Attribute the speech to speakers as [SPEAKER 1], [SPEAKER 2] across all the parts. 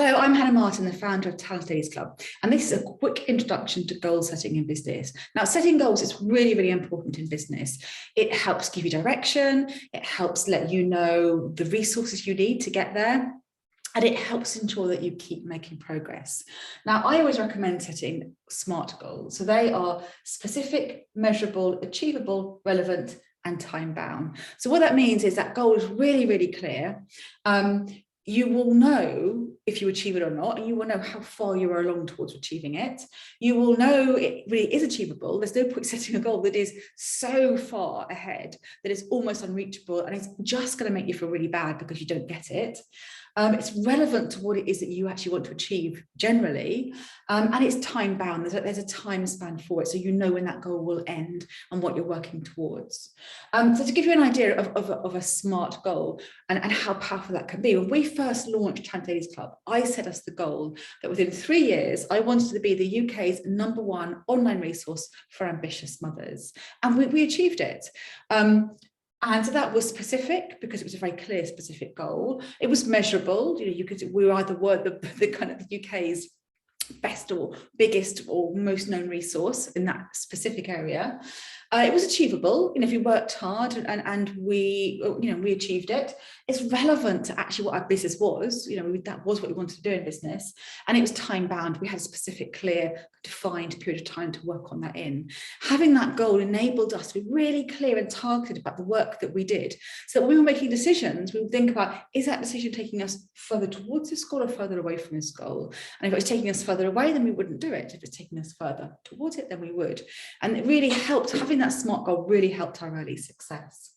[SPEAKER 1] Hello, I'm Hannah Martin, the founder of Talent Ladies Club, and this is a quick introduction to goal setting in business. Now, setting goals is really, really important in business. It helps give you direction, it helps let you know the resources you need to get there, and it helps ensure that you keep making progress. Now, I always recommend setting SMART goals. So they are specific, measurable, achievable, relevant, and time-bound. So what that means is that goal is really, really clear. You will know if you achieve it or not, and you will know how far you are along towards achieving it. You will know it really is achievable. There's no point setting a goal that is so far ahead that it's almost unreachable, and it's just going to make you feel really bad because you don't get it. It's relevant to what it is that you actually want to achieve generally, and it's time bound. There's a time span for it, so you know when that goal will end and what you're working towards. So to give you an idea of a SMART goal and how powerful that can be, when we first launched Talent Ladies Club, I set us the goal that within 3 years, I wanted to be the UK's #1 online resource for ambitious mothers, and we achieved it. And so that was specific because it was a very clear, specific goal. It was measurable. We either were the kind of the UK's best or biggest or most known resource in that specific area. It was achievable. If you worked hard and we achieved it. It's relevant to actually what our business was. That was what we wanted to do in business, and it was time bound. We had a specific, clear, defined period of time to work on that in. Having that goal enabled us to be really clear and targeted about the work that we did. So that when we were making decisions, we would think about, is that decision taking us further towards this goal or further away from this goal? And if it was taking us further away, then we wouldn't do it. If it's taking us further towards it, then we would. And it really helped. Having that SMART goal really helped our early success.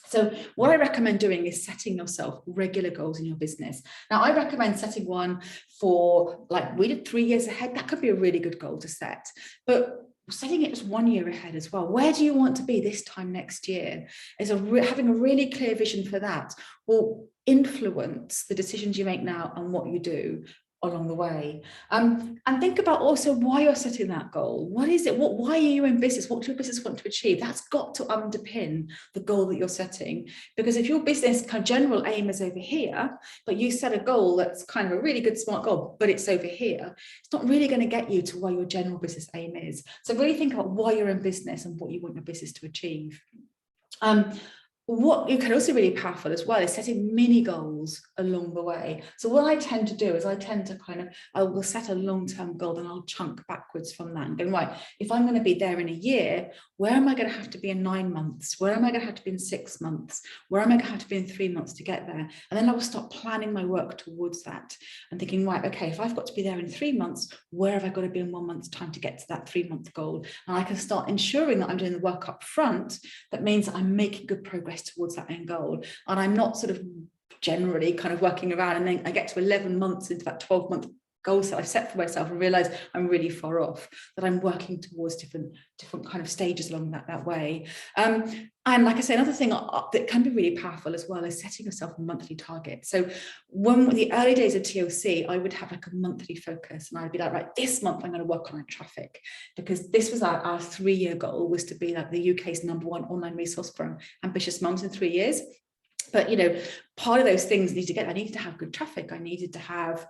[SPEAKER 1] So what I recommend doing is setting yourself regular goals in your business. Now, I recommend setting one for, like we did, 3 years ahead. That could be a really good goal to set, but setting it just 1 year ahead as well. Where do you want to be this time next year? Having a really clear vision for that will influence the decisions you make now and what you do along the way. And think about also why you're setting that goal. What is it? Why are you in business? What do your business want to achieve? That's got to underpin the goal that you're setting. Because if your business kind of general aim is over here, but you set a goal that's kind of a really good SMART goal, but it's over here, it's not really going to get you to where your general business aim is. So really think about why you're in business and what you want your business to achieve. What you can also really powerful as well is setting mini goals along the way. So what I tend to do is I will set a long-term goal and I'll chunk backwards from that and go, right, if I'm going to be there in a year, where am I going to have to be in 9 months? Where am I going to have to be in 6 months? Where am I going to have to be in 3 months to get there? And then I will start planning my work towards that and thinking, right, okay, if I've got to be there in 3 months, where have I got to be in 1 month's time to get to that 3-month goal? And I can start ensuring that I'm doing the work up front. That means that I'm making good progress towards that end goal, and I'm not sort of generally kind of working around and then I get to 11 months into that 12-month goal that I've set for myself and realize I'm really far off, that I'm working towards different kind of stages along that way. And like I say, another thing that can be really powerful as well is setting yourself a monthly target. So when the early days of TLC, I would have like a monthly focus and I'd be like, right, this month I'm going to work on traffic, because this was our 3-year goal, was to be like the UK's #1 online resource for ambitious mums in 3 years. But part of those things I needed to have good traffic. I needed to have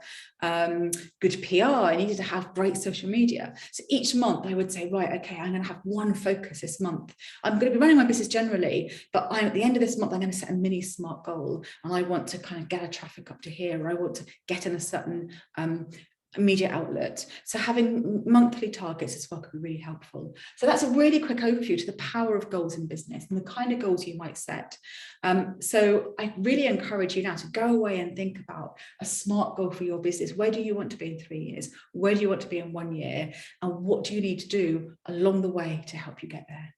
[SPEAKER 1] good PR. I needed to have great social media. So each month I would say, right, okay, I'm going to have one focus this month. I'm going to be running my business generally, but at the end of this month, I'm going to set a mini SMART goal, and I want to kind of get a traffic up to here, or I want to get in a certain media outlet. So having monthly targets as well can be really helpful. So that's a really quick overview to the power of goals in business and the kind of goals you might set. So I really encourage you now to go away and think about a SMART goal for your business. Where do you want to be in 3 years? Where do you want to be in 1 year? And what do you need to do along the way to help you get there?